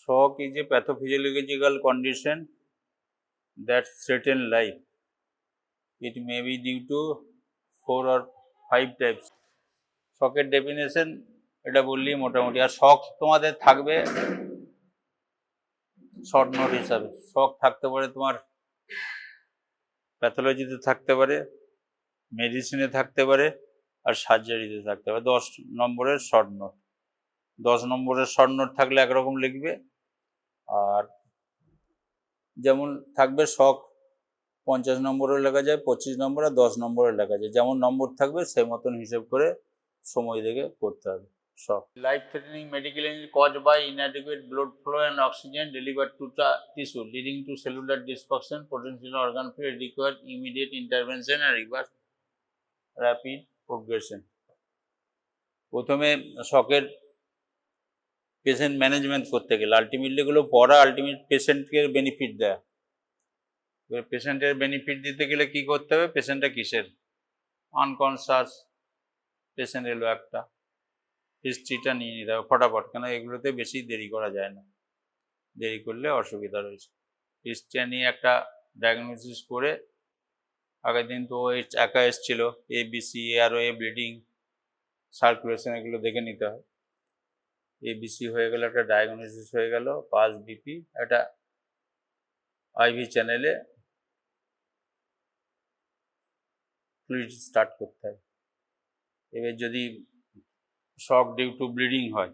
Shock is a pathophysiological condition that threatens life. It may be due to 4 or 5 types. শকের definition এটা বললেই মোটামুটি। আর শক তোমাদের থাকবে short note হিসাবে। শক থাকতে পারে তোমার প্যাথোলজিতে থাকতে পারে, মেডিসিনে থাকতে পারে, আর সার্জারিতে থাকতে পারে। 10 নম্বরের শর্ট নোট। 10 নম্বরের শর্ট নোট থাকলে একরকম লিখবে, আর যেমন থাকবে শক 50 নম্বরও লেখা যায়, 25 নম্বর আর 10 নম্বরও লেখা যায়। যেমন নম্বর থাকবে সেই মতন হিসেব করে সময় দেখে করতে হবে। Shock life threatening medical injury caused by inadequate blood flow and oxygen delivered to the tissue leading to cellular dysfunction, potential organ failure, require immediate intervention and reverse rapid progression. প্রথমে শকের পেশেন্ট ম্যানেজমেন্ট করতে গেলে ultimately এগুলো পড়া ultimate পেশেন্টকে benefit দেয়। এবার পেশেন্টের benefit দিতে গেলে কি করতে হবে, পেশেন্টটা কিসের আনকনসাস পেশেন্ট এলো একটা, হিস্ট্রিটা নিয়ে নিতে হবে ফটাফট, কেন এগুলোতে বেশি দেরি করা যায় না, দেরি করলে অসুবিধা রয়েছে। হিস্ট্রি নিয়ে একটা ডায়াগনোসিস করে, আগের দিন তো একা এসছিল, ABC, ARO, ব্লিডিং, সার্কুলেশন এগুলো দেখে নিতে হয়। ABC হয়ে গেলে একটা ডায়াগনোসিস হয়ে গেল, পাস BP, একটা IV চ্যানেলে ফ্লুইড স্টার্ট করতে হয়। এবার যদি শক ডিউ টু ব্লিডিং হয়,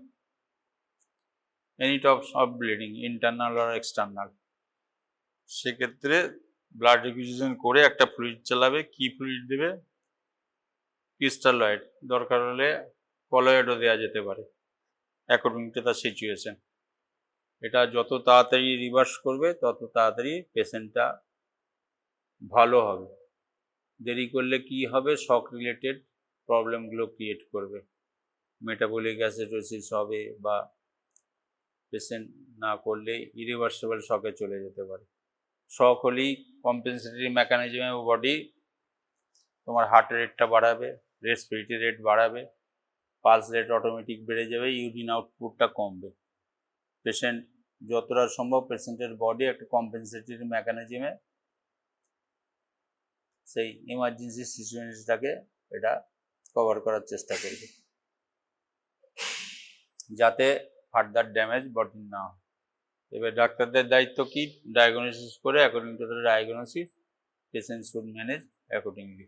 any types of bleeding, internal আর এক্সটার্নাল, সেক্ষেত্রে ব্লাড রিকুইজিশন করে একটা ফ্লুইড চালাবে। কি ফ্লুইড দেবে, ক্রিস্টালয়েড, দরকার হলে কলয়েডও দেওয়া যেতে পারে অ্যাকর্ডিং টু দ্য সিচুয়েশন। এটা যত তাড়াতাড়ি রিভার্স করবে তত তাড়াতাড়ি পেশেন্টটা ভালো হবে। দেরি করলে কি হবে, শক রিলেটেড প্রবলেমগুলো ক্রিয়েট করবে, মেটাবলিক অ্যাসিডোসিস হবে, বা পেশেন্ট না করলে ইরিভার্সিবল শকে চলে যেতে পারে। শক হলেই কম্পেনসেটরি মেকানিজমে বডি তোমার হার্ট রেটটা বাড়াবে, রেসপিরেটরি রেট বাড়াবে, পালস রেট অটোমেটিক বেড়ে যাবে, ইউরিন আউটপুটটা কমবে। পেশেন্ট যতটা সম্ভব পেশেন্টের বডি একটা কম্পেনসেটরি মেকানিজমে সেই ইমার্জেন্সি সিচুয়েশনটাকে এটা কভার করার চেষ্টা করবে, যাতে ফার্দার ড্যামেজ বডি না হয়। এবার ডাক্তারদের দায়িত্ব কি, ডায়াগনোসিস করে according to the diagnosis patient should manage accordingly.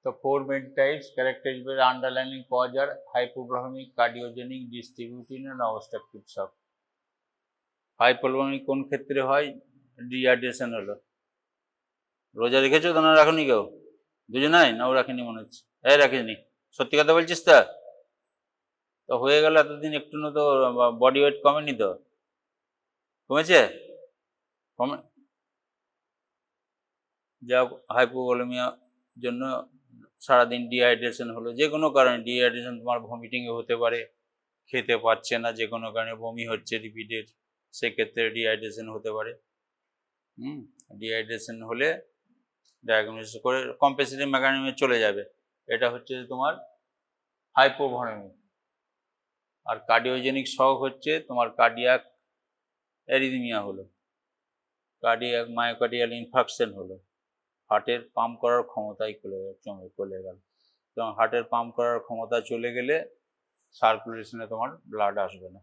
The 4 main types characterized by the underlying cause are hypopulmonary, cardiogenic, distributing and obstructive shock. হাইপোলমিক কোন ক্ষেত্রে হয়, ডিহাইড্রেশন হলো। রোজা রেখেছো তো না রাখনি কেউ, দুজনাই না? ও রাখেনি মনে হচ্ছে, রাখিনি, সত্যি কথা বলছিস তো হয়ে গেল এতদিন, একটু তো বডি ওয়েট কমেনি তো? কমেছে? কমে যা হাইপোভলিমিয়া জন্য সারাদিন ডিহাইড্রেশন হলো, যে কোনো কারণে ডিহাইড্রেশন, তোমার ভমিটিংয়ে হতে পারে, খেতে পারছে না, যে কোনো কারণে বমি হচ্ছে রিপিটেড, সেক্ষেত্রে ডিহাইড্রেশন হতে পারে। ডিহাইড্রেশন হলে ডায়াগনোসিস করে কম্পেনসেটরি মেকানিজমে চলে যাবে। এটা হচ্ছে তোমার হাইপোভলিমিক। আর কার্ডিওজেনিক শক হচ্ছে তোমার কার্ডিয়াক অ্যারিথমিয়া হলো, কার্ডিয়াক মায়োকার্ডিয়াল ইনফাকশন হলো, হার্টের পাম্প করার ক্ষমতাই চলে গেল। এবং হার্টের পাম্প করার ক্ষমতা চলে গেলে সার্কুলেশনে তোমার ব্লাড আসবে না,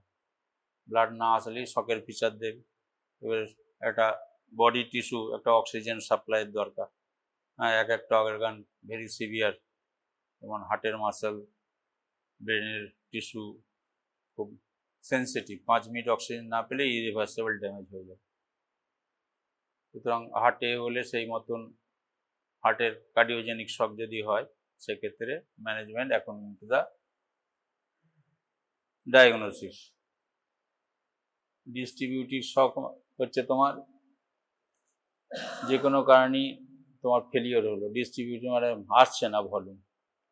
ব্লাড না আসলেই শকের ফিচার দেবে। এবার একটা বডি টিস্যু একটা অক্সিজেন সাপ্লাইয়ের দরকার। এক একটা অর্গান ভেরি সিভিয়ার, যেমন হার্টের মাসেল, ব্রেনের টিস্যু খুব সেন্সিটিভ, 5 মিনিট অক্সিজেন না পেলে ইরিভার্সিবল ড্যামেজ হয়ে যাবে। সুতরাং হার্টে হলে সেই মতন হার্টের কার্ডিওজেনিক শক যদি হয়, সেক্ষেত্রে management according to the diagnosis. Distributive shock হচ্ছে তোমার যে কোনো কারণেই তোমার ফেলিওর হলো, ডিস্ট্রিবিউটিভ মানে আসছে না ভলিউম,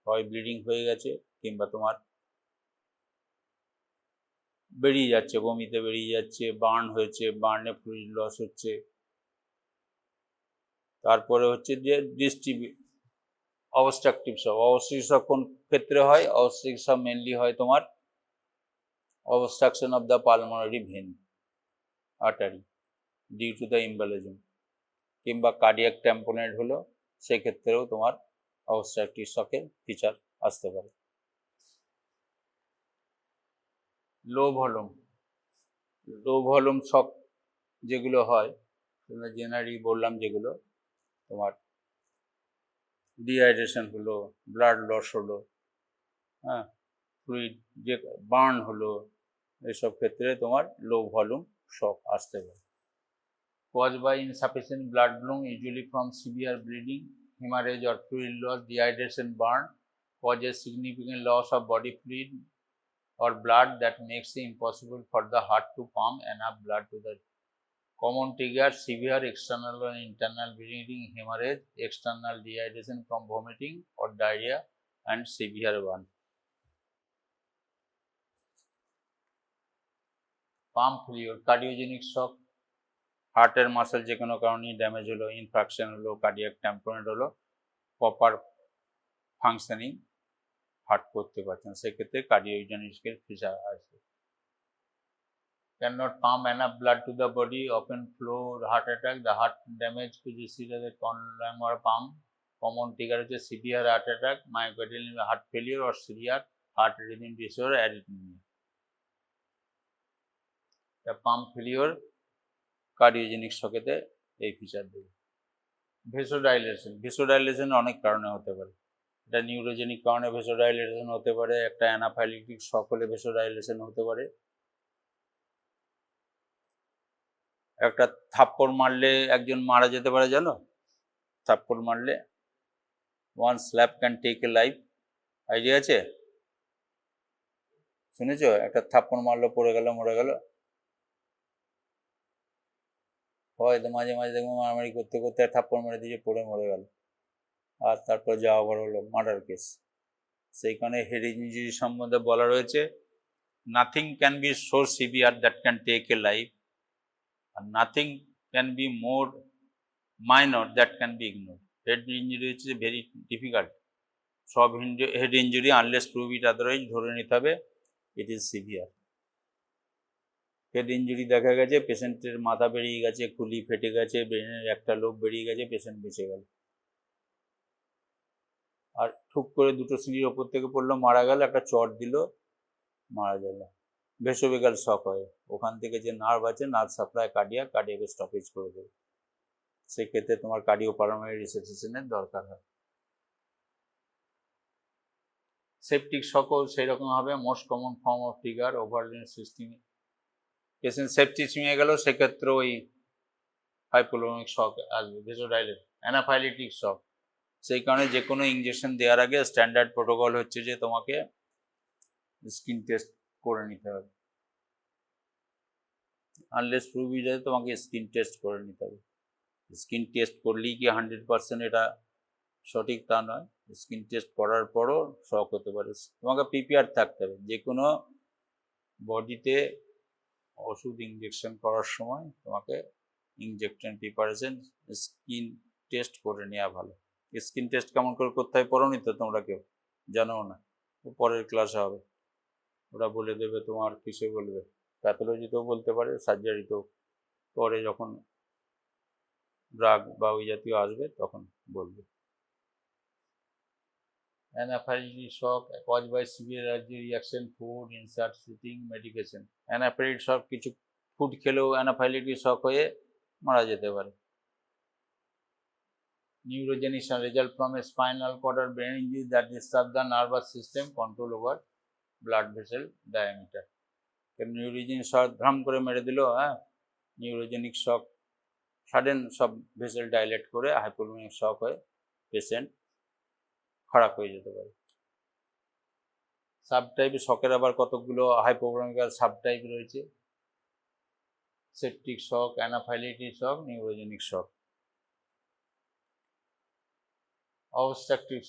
হয় ব্লিডিং হয়ে গেছে কিংবা তোমার বেরিয়ে যাচ্ছে, বমিতে বেরিয়ে যাচ্ছে, বার্ন হয়েছে, বার্নে ফ্লুইড লস হচ্ছে। তারপরে হচ্ছে যে অবস্ট্রাকটিভ শক। অবস্ট্রাকটিভ শক কোন ক্ষেত্রে হয়, অবস্ট্রাকটিভ শক মেনলি হয় তোমার obstruction of the pulmonary vein artery due to the embolism, কিংবা কার্ডিয়াক ট্যাম্পোনেট হলো, সেক্ষেত্রেও তোমার অবস্ট্রাকটিভ শকের ফিচার আসতে পারে। লো ভলিউম শক যেগুলো হয়, জেনারেলি বললাম, যেগুলো তোমার ডিহাইড্রেশন হলো, ব্লাড লস হলো, হ্যাঁ, ফ্লুইড যে বার্ন হলো, এসব ক্ষেত্রে তোমার লো ভলিউম শক আসতে পারে। Caused by insufficient blood volume, usually from severe bleeding, hemorrhage or fluid loss, dehydration, burn causes significant loss of body fluid or blood that makes it impossible for the heart to pump enough blood to the common trigger: severe external or internal bleeding, hemorrhage, external dehydration from vomiting or diarrhea, and severe burn. Pump failure, cardiogenic shock, হার্টের muscle যে কোনো কারণেই damage হলো, infraction হলো, cardiac tamponade হলো, proper functioning heart করতে পারছে না, সেক্ষেত্রে কার্ডিওজেনিকের ফিচার আসবে। Cannot pump enough blood to the body, often flow heart attack, the heart damage to the serious conductor pump. Common trigger হচ্ছে severe heart attack, myocardial heart failure or severe heart rhythm disorder, arrhythmia. The pump failure cardiogenic শকেতে এই feature দেবে। ভেসোডাইলেশন অনেক কারণে হতে পারে। এটা neurogenic কারণে ভেসোডাইলেশন হতে পারে, একটা অ্যানাফাইলিটিক শক হলে ভেসোডাইলেশন হতে পারে, একটা থাপ্পড় মারলে একজন মারা যেতে পারে, জানো? থাপ্পড় মারলে one slap can take a life, idea আছে? শুনেছ? একটা থাপ্পড় মারলো, পড়ে গেল, মরে গেল। হয়তো মাঝে মাঝে দেখবো মারামারি করতে করতে থাপ্পড় মেরে দিয়ে পড়ে মরে গেল, আর তারপর যা আবার হলো মার্ডার কেস। সেইখানে হেড ইঞ্জুরি সম্বন্ধে বলা রয়েছে, nothing can be so severe that can take a life, আর nothing can be more minor that can be ignore. Head injury হচ্ছে ভেরি ডিফিকাল্ট। সব head injury unless prove it otherwise ধরে নিতে হবে it is severe. Head injury দেখা গেছে পেশেন্টের মাথা বেরিয়ে গেছে, খুলি ফেটে গেছে, ব্রেনের একটা লোব বেরিয়ে গেছে, পেশেন্ট বেঁচে গেল। আর ঠুক করে দুটো সিঁড়ির ওপর থেকে পড়লো, মারা গেল, একটা চট দিল, মারা গেল। ভেসোভেগাল শক হয়, ওখান থেকে যে নার্ভ আছে, নার্ভ সাপ্লাই কার্ডিয়াকে স্টপেজ করে দেবে, সেক্ষেত্রে তোমার কার্ডিওপালমোনারি রিসাসিটেশনের দরকার হয়। সেপটিক শকও সেই রকম হবে, most common form of trigger ওভারলিন সিস্টেম। পেশেন্ট সেপটিসিমিয়া গেল, সেক্ষেত্রে ওই হাইপোভলিমিক শক আসবে, ভেসোডাইলেশন, অ্যানাফাইলিটিক শক। সেই কারণে যে কোনো ইঞ্জেকশন দেওয়ার আগে স্ট্যান্ডার্ড প্রোটোকল হচ্ছে যে তোমাকে স্কিন টেস্ট করে নিতে হবে, আনলেস প্রুভ ইট হয় তোমাকে স্কিন টেস্ট করে নিতে হবে। স্কিন টেস্ট করলেই কি 100% এটা সঠিক তা নয়, স্কিন টেস্ট করার পরও শক হতে পারে। তোমাকে প্রিপেয়ার থাকতে হবে, যে কোনো বডিতে ওষুধ ইঞ্জেকশন করার সময় তোমাকে ইঞ্জেকশন প্রিপারেশন স্কিন টেস্ট করে নেওয়া ভালো। স্কিন টেস্ট কেমন করে করতে হয় পড়োনি তো তোমরা, কেউ জানো না, পরের ক্লাসে হবে, ওরা বলে দেবে। তোমার কিসে বলবে, প্যাথোলজিতেও বলতে পারে, সার্জারিতেও, পরে যখন ড্রাগ বা ওই জাতীয় আসবে তখন বলবে। অ্যানাফাইলিটিক শক caused by severe allergy reaction, food, insert, sitting, medication. অ্যানাফাইলিটিক শক, কিছু ফুড খেলেও অ্যানাফাইলিটিক শক হয়ে মারা যেতে পারে। Neurogenesis result from a spinal cord or brain injury that disturb the nervous system, control over blood vessel diameter. Neurogenic shock ধ্রাম করে মেরে দিল, হ্যাঁ, নিউরোজেনিক শক সাডেন সব ভেসেল ডাইলেট করে হাইপোভলিমিক শক হয়ে পেশেন্ট খারাপ হয়ে যেতে পারে। সাবটাইপ শকের আবার কতগুলো হাইপোভলিমিক সাবটাইপ রয়েছে, septic shock, anaphylactic shock, neurogenic shock. Obstructive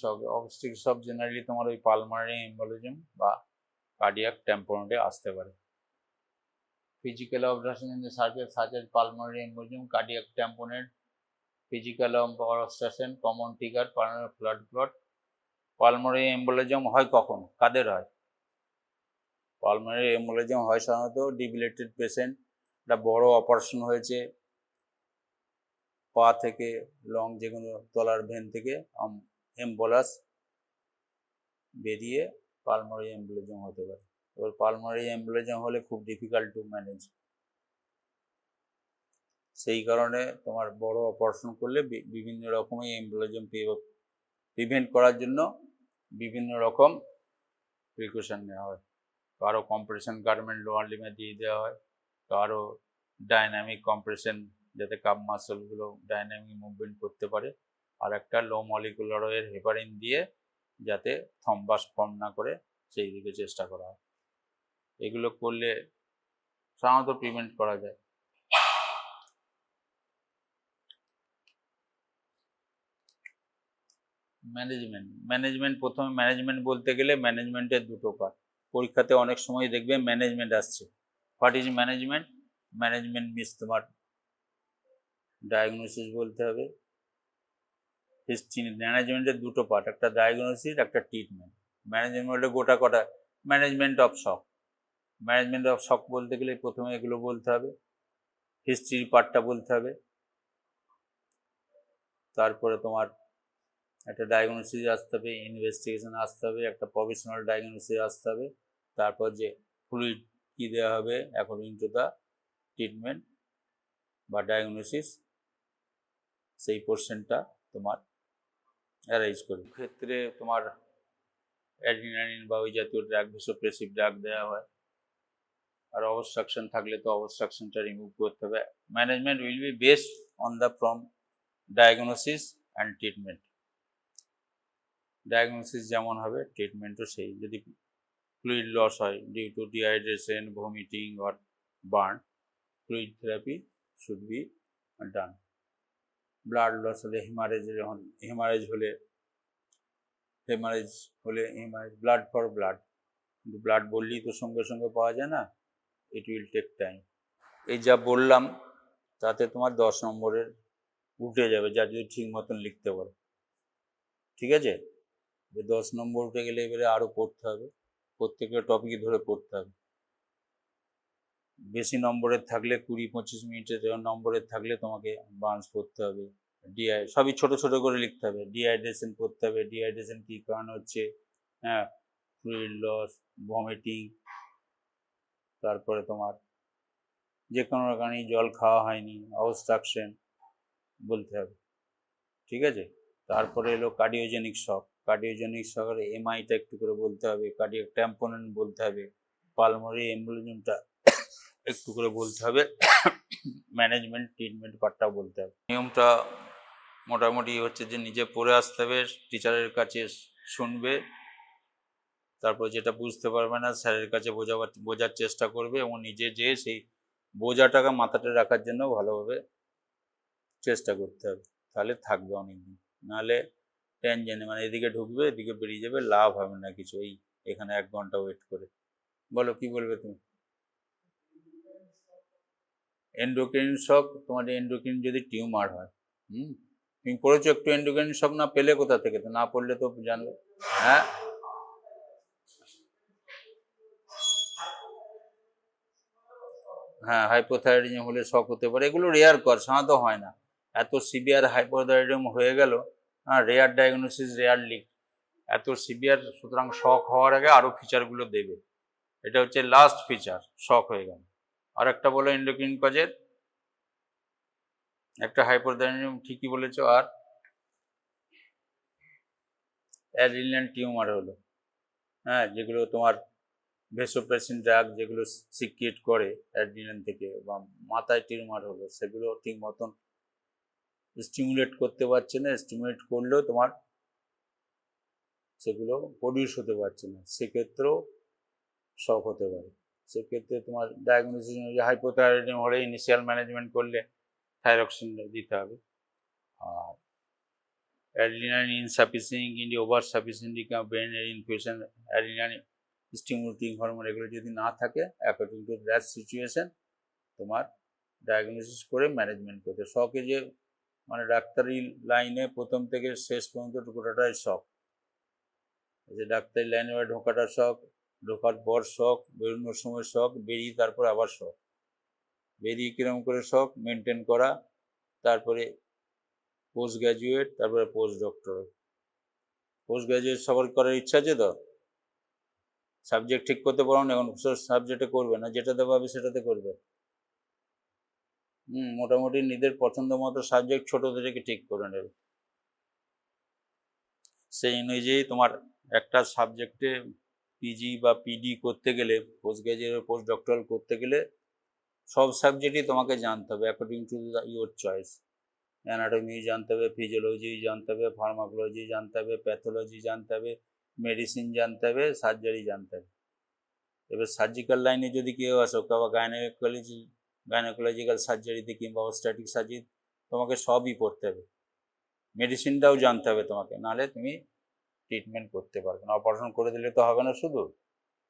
shock generally তোমার ওই পালমোনারি এম্বোলিজম বা কার্ডিয়াক ট্যাম্পোনেটে আসতে পারে। Physical obstruction in the surface such as pulmonary embolism, cardiac tamponade, physical obstruction, common trigger pulmonary blood clot. Pulmonary embolism হয় কখন, কাদের হয়? Pulmonary embolism হয় সাধারণত ডিবিলেটেড পেশেন্ট, একটা বড় অপারেশন হয়েছে, পা থেকে লং যে কোনো তলার ভেন থেকে এম্বলাস বেরিয়ে পালমোনারি এম্বোলিজম হতে পারে। এবার পালমোনারি এম্বোলিজম হলে খুব ডিফিকাল্ট টু ম্যানেজ, সেই কারণে তোমার বড় অপারেশন করলে বিভিন্ন রকমের এম্বোলিজম প্রিভেন্ট করার জন্য বিভিন্ন রকম প্রিকশন নেওয়া হয়। কারো কম্প্রেশন গার্মেন্ট লোয়ার লিমে দিয়ে দেওয়া হয়, কারো ডাইনামিক কম্প্রেশন যাতে কাপ মাসলগুলো ডাইনামিক মুভমেন্ট করতে পারে, আর একটা লো মলিকুলার ওয়ের হেপারিন দিয়ে যাতে থম্বাস ফর্ম না করে সেই দিকে চেষ্টা করা হয়। এগুলো করলে সাধারণত প্রিভেন্ট করা যায়। ম্যানেজমেন্ট প্রথমে ম্যানেজমেন্ট বলতে গেলে ম্যানেজমেন্টের দুটো পার্ট। পরীক্ষাতে অনেক সময় দেখবে ম্যানেজমেন্ট আসছে। What is management? Management means তোমার ডায়াগনোসিস বলতে হবে। ম্যানেজমেন্টের দুটো পার্ট, একটা ডায়াগনোসিস, একটা ট্রিটমেন্ট। ম্যানেজমেন্টের গোটা কটা, management of shock. Management of শক বলতে গেলে প্রথমে এগুলো বলতে হবে, হিস্ট্রির পার্টটা বলতে হবে, তারপরে তোমার একটা ডায়াগনোসিস আসতে হবে, ইনভেস্টিগেশন আসতে হবে, একটা প্রফেশনাল ডায়াগনোসিস আসতে হবে, তারপর যে ফ্লুইড কী দেওয়া হবে অ্যাকর্ডিং টু দ্য ট্রিটমেন্ট বা ডায়াগনোসিস, সেই পোর্শনটা তোমার অ্যারাইজ করে। ক্ষেত্রে তোমার অ্যাড্রিনালিন বা ওই জাতীয় ড্রাগ, ভেসোপ্রেসিভ ড্রাগ দেওয়া হয়, আর অবস্ট্রাকশন থাকলে তো অবস্ট্রাকশনটা রিমুভ করতে হবে। Management will be based on the from diagnosis and treatment. Diagnosis যেমন হবে ট্রিটমেন্টও সেই। যদি ফ্লুইড লস হয় due to dehydration, vomiting or burn, fluid therapy should be done. Blood loss হলে হেমারেজ হলে ব্লাড ফর ব্লাড, কিন্তু ব্লাড বললেই তো সঙ্গে সঙ্গে পাওয়া যায় না, ইট উইল টেক টাইম। এই যা বললাম তাতে তোমার 10 নম্বরের উঠে যাবে, যা যদি ঠিক মতন লিখতে পারো। ঠিক আছে, 10 নম্বর উঠে গেলে এবারে আরও পড়তে হবে, প্রত্যেকটা টপিক ধরে পড়তে হবে। বেশি নম্বরের থাকলে 20-25 মিনিটের নম্বরের থাকলে তোমাকে বাউন্স করতে হবে। সবই ছোট ছোট করে লিখতে হবে। ডিহাইড্রেশন করতে হবে, ডিহাইড্রেশন কী কারণ হচ্ছে, হ্যাঁ, ফ্লুইড লস, ভমিটিং, তারপরে তোমার যে কোনো কারণে জল খাওয়া হয়নি, অবস্ট্রাকশন বলতে হবে। ঠিক আছে, তারপরে এলো কার্ডিওজেনিক শক। কার্ডিওজেনিক শকের এমআইটা একটু করে বলতে হবে, কার্ডিয়াক ট্যাম্পোনেন্ট বলতে হবে, পালমোনারি এম্বোলিজমটা একটু করে বলতে হবে, ম্যানেজমেন্ট ট্রিটমেন্ট পার্টটাও বলতে হবে। নিয়মটা মোটামুটি হচ্ছে যে নিজে পড়ে আসতে হবে, টিচারের কাছে শুনবে, তারপর যেটা বুঝতে পারবে না স্যারের কাছে বোঝার চেষ্টা করবে, এবং নিজে যেয়ে সেই বোঝাটাকে মাথাতে রাখার জন্য ভালোভাবে চেষ্টা করতে হবে। তাহলে থাকবে অনেকদিন, নাহলে টেনশনে মানে এদিকে ঢুকবে এদিকে বেরিয়ে যাবে, লাভ হবে না কিছু। এই এখানে 1 ঘন্টা ওয়েট করে। বলো কি বলবে তুমি? এন্ডোক্রাইন শক, তোমার এন্ডোক্রাইন যদি টিউমার হয়, তুমি পড়েছো একটু এন্ডোক্রাইন শক, না পেলে কোথা থেকে? তো না পড়লে তো জানবে। হ্যাঁ, হ্যাঁ, হাইপোথাইরয়েডিজম হলে শক হতে পারে। এগুলো রেয়ার কর, সাধারণত হয় না। এত সিভিয়ার হাইপোথাইরয়েডিজম হয়ে গেল, রেয়ার ডায়াগনোসিস, রেয়ারলি এত সিভিয়ার, সুতরাং শক হওয়ার আগে আরও ফিচারগুলো দেবে। এটা হচ্ছে লাস্ট ফিচার, শক হয়ে গেল। আর একটা বলো এন্ডোক্রাইন কজের, একটা হাইপোথাইরয়েডিজম ঠিকই বলেছো, আর অ্যাড্রিনাল টিউমার হলো, হ্যাঁ, যেগুলো তোমার ভেসোপ্রেসিন ড্রাগ যেগুলো সিক্রেট করে অ্যাড্রিনাল থেকে, বা মাথায় টিউমার হলো, সেগুলো ঠিক মতন স্টিমুলেট করতে পারছে না, স্টিমুলেট করলেও তোমার সেগুলো প্রডিউস হতে পারছে না, সেক্ষেত্রেও শক হতে পারে। সেক্ষেত্রে তোমার ডায়াগনোসিস হাইপোথাইরয়েডিজম হলে ইনিশিয়াল ম্যানেজমেন্ট করলে থাইরক্সিন দিতে হবে। আর অ্যাড্রিনাল ইনসাফিসিয়েন্ট, ওভার সাফিসিয়েন্ট ব্রেনের ইনফিউশন, অ্যাড্রিনাল স্টিমুলেটিং হরমোন এগুলো যদি না থাকে, অ্যাকর্ডিং টু দ্যাট সিচুয়েশন তোমার ডায়াগনোসিস করে ম্যানেজমেন্ট করতে। শকে যে মানে ডাক্তারি লাইনে প্রথম থেকে শেষ পর্যন্ত গোটাটাই শক, যে ডাক্তারি লাইনে ঢোকাটা শক, ঢোকার পর শখ, বেরোনোর সময় শখ, বেরিয়ে তারপরে আবার শখ, বেরিয়ে কিরম করে শখ মেনটেন করা, তারপরে পোস্ট গ্র্যাজুয়েট, তারপরে পোস্ট ডক্টরেট। পোস্ট গ্র্যাজুয়েট সবার করার ইচ্ছা আছে তো? সাবজেক্ট ঠিক করতে পারো না, এখন সাবজেক্টে করবে না, যেটাতে পাবে সেটাতে করবে। মোটামুটি নিজের পছন্দ মতো সাবজেক্ট ছোট থেকে ঠিক করে নেবে। সেই অনুযায়ী তোমার একটা সাবজেক্টে পিজি বা পিডি করতে গেলে, পোস্ট গ্র্যাজুয়েট পোস্ট ডক্টরাল করতে গেলে সব সাবজেক্টই তোমাকে জানতে হবে according to your choice. Anatomy জানতে হবে, ফিজিওলজি জানতে হবে, ফার্মাকোলজি জানতে হবে, প্যাথোলজি জানতে হবে, মেডিসিন জানতে হবে, সার্জারি জানতে হবে। এবার সার্জিক্যাল লাইনে যদি কেউ আসো, বা গাইনোকোলজিক্যাল সার্জারিতে কিংবা অবস্ট্যাটিক সার্জারি, তোমাকে সবই পড়তে হবে। মেডিসিনটাও জানতে হবে তোমাকে, নাহলে তুমি ট্রিটমেন্ট করতে পারবে না। অপারেশন করে দিলে তো হবে না, শুধু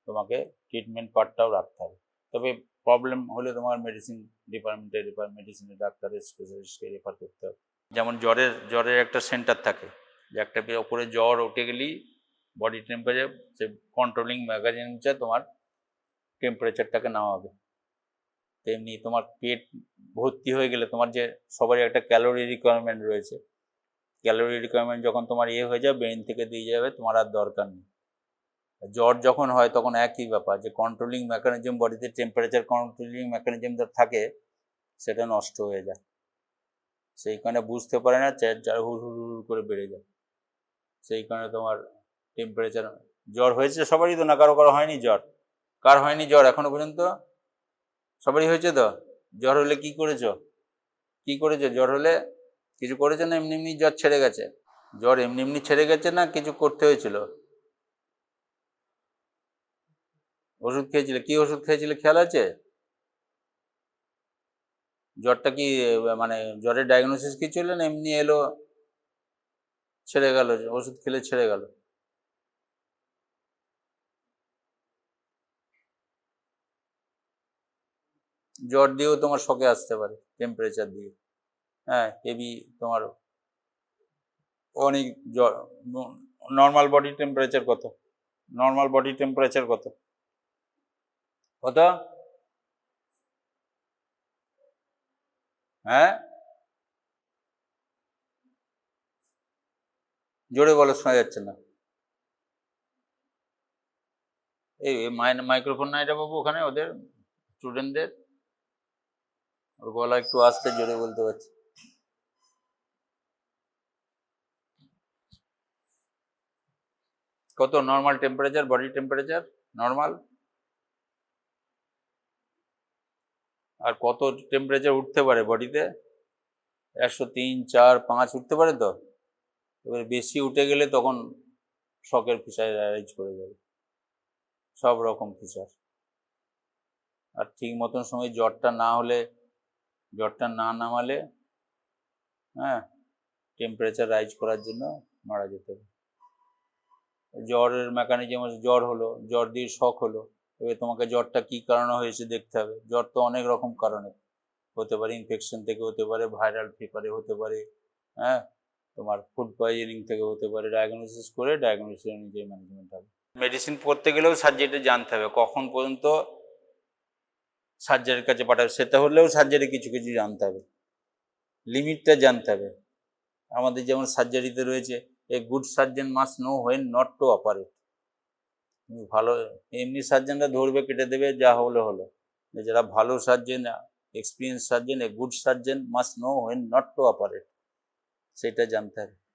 তোমাকে ট্রিটমেন্ট পার্টটাও রাখতে হবে। তবে প্রবলেম হলে তোমার মেডিসিন ডিপার্টমেন্টে মেডিসিনের ডাক্তারের স্পেশালিস্টকে রেফার করতে হবে। যেমন জ্বরের একটা সেন্টার থাকে, যে একটা ওপরে জ্বর উঠে গেলেই বডি টেম্পারেচার, সে কন্ট্রোলিং মেকানিজমটা তোমার টেম্পারেচারটাকে নামাবে। তেমনি তোমার পেট ভর্তি হয়ে গেলে, তোমার যে সবারই একটা ক্যালোরি রিকোয়ারমেন্ট রয়েছে, ক্যালোরি রিকোয়ারমেন্ট যখন তোমার হয়ে যাবে, ব্রেন থেকে দিয়ে যাবে, তোমার আর দরকার নেই। জ্বর যখন হয় তখন একই ব্যাপার, যে কন্ট্রোলিং মেকানিজম, বডিতে টেম্পারেচার কন্ট্রোলিং মেকানিজমটা থাকে, সেটা নষ্ট হয়ে যায়। সেই কারণে বুঝতে পারে না, জ্বর হুড় হুড় হুড় করে বেড়ে যায়। সেই কারণে তোমার টেম্পারেচার, জ্বর হয়েছে সবারই তো, না কারো হয়নি জ্বর? কার হয়নি জ্বর এখনো পর্যন্ত? সবারই হয়েছে তো? জ্বর হলে কি করেছো? জ্বর হলে কিছু করেছো না এমনি এমনি জ্বর ছেড়ে গেছে? জ্বর এমনি এমনি ছেড়ে গেছে না কিছু করতে হয়েছিল? ওষুধ খেয়েছিলে? কি ওষুধ খেয়েছিলে খেয়াল আছে? জ্বরটা কি মানে জ্বরের ডায়াগনোসিস কি ছিল, না এমনি এলো ছেড়ে গেল, ওষুধ খেলে ছেড়ে গেল? জ্বর দিয়েও তোমার শকে আসতে পারে, টেম্পারেচার দিয়ে। হ্যাঁ, হেভি তোমার অনেক জ্বর। নর্মাল বডি টেম্পারেচার কত? নর্মাল বডি টেম্পারেচার কত? কত? হ্যাঁ, জোরে বলো, শোনা যাচ্ছে না। এই মাইক্রোফোন না এটা বাবু, ওখানে ওদের স্টুডেন্টদের ওর গলা একটু আস্তে, জোরে বলতে পারছি। কত normal temperature, body temperature normal? আর কত টেম্পারেচার উঠতে পারে বডিতে? 103, 4, 5 উঠতে পারে তো? এবার বেশি উঠে গেলে তখন শকের ফিচার অ্যারাইজ করে যাবে, সব রকম ফিচার। আর ঠিক মতন সময় জ্বরটা না হলে, জ্বরটা না নামালে, হ্যাঁ, টেম্পারেচার রাইজ করার জন্য মারা যেতে হবে। জ্বরের মেকানিজম, জ্বর হলো, জ্বর দিয়ে শক হলো, এবার তোমাকে জ্বরটা কি কারণে হয়েছে দেখতে হবে। জ্বর তো অনেক রকম কারণে হতে পারে, ইনফেকশন থেকে হতে পারে, ভাইরাল ফিভারে হতে পারে, হ্যাঁ, তোমার ফুড পয়জনিং থেকে হতে পারে। ডায়াগনোসিস করে ডায়াগনোসিস অনুযায়ী ম্যানেজমেন্ট হবে। মেডিসিন পড়তে গেলেও সার্জারিটা জানতে হবে, কখন পর্যন্ত সার্জারির কাছে পাঠাবে, সেটা হলেও সার্জারি কিছু কিছু জানতে হবে, লিমিটটা জানতে হবে। আমাদের যেমন সার্জারিতে রয়েছে, এ good surgeon must know when not to operate. ভালো এমনি সার্জনরা ধরবে, কেটে দেবে, যা হলো হলো। যারা ভালো surgeon, experience surgeon, a good surgeon must know when not to operate, সেটা জানতে হবে।